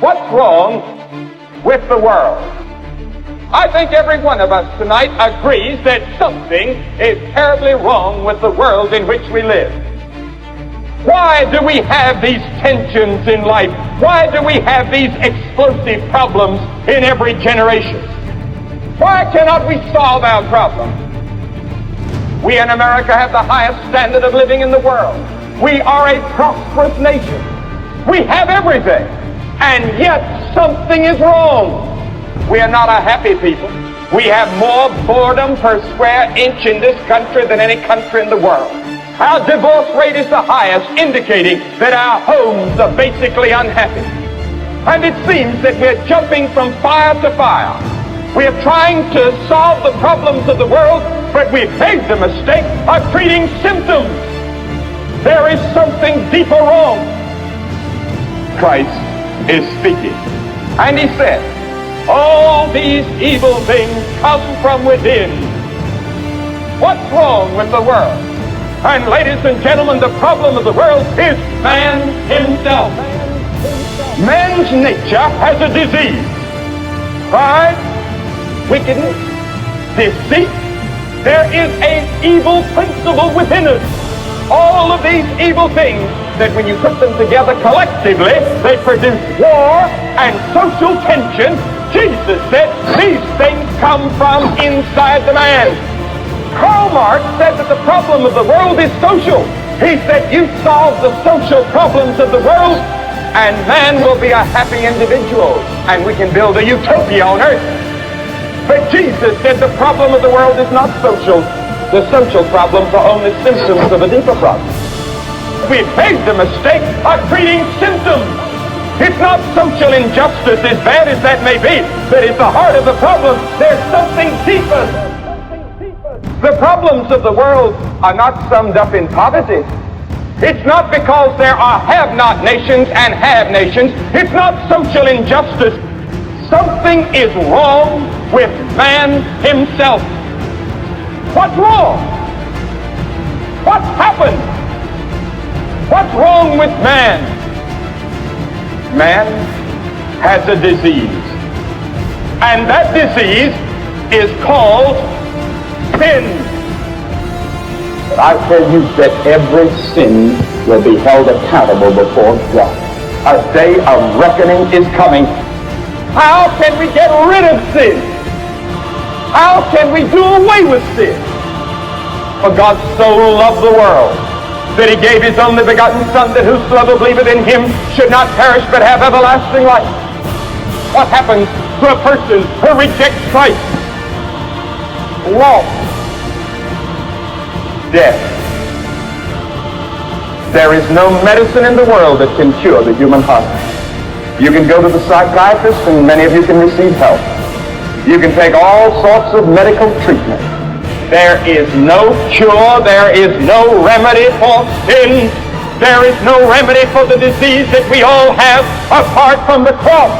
What's wrong with the world? I think every one of us tonight agrees that something is terribly wrong with the world in which we live. Why do we have these tensions in life? Why do we have these explosive problems in every generation? Why cannot we solve our problems? We in America have the highest standard of living in the world. We are a prosperous nation. We have everything, and yet something is wrong. We are not a happy people. We have more boredom per square inch in this country than any country in the world. Our divorce rate is the highest, indicating that our homes are basically unhappy. And it seems that we're jumping from fire to fire. We're trying to solve the problems of the world, but we've made the mistake of treating symptoms. There is something deeper wrong. Christ is speaking. And he said, all these evil things come from within. What's wrong with the world? And ladies and gentlemen, the problem of the world is man himself. Man's nature has a disease. Pride, wickedness, deceit. There is an evil principle within us. All of these evil things that when you put them together collectively, they produce war and social tension. Jesus said these things come from inside the man. Karl Marx said that the problem of the world is social. He said you solve the social problems of the world and man will be a happy individual and we can build a utopia on earth. But Jesus said the problem of the world is not social. The social problems are only symptoms of a deeper problem. We've made the mistake of treating symptoms. It's not social injustice, as bad as that may be, but at the heart of the problem, there's something deeper. The problems of the world are not summed up in poverty. It's not because there are have-not nations and have nations. It's not social injustice. Something is wrong with man himself. What's wrong? What's happened? What's wrong with man? Man has a disease. And that disease is called sin. I tell you that every sin will be held accountable before God. A day of reckoning is coming. How can we get rid of sin? How can we do away with sin? For God so loved the world that he gave his only begotten Son, that whosoever believeth in him should not perish but have everlasting life. What happens to a person who rejects Christ? Lost. Death. There is no medicine in the world that can cure the human heart. You can go to the psychiatrist and many of you can receive help. You can take all sorts of medical treatment. There is no cure, there is no remedy for sin. There is no remedy for the disease that we all have apart from the cross.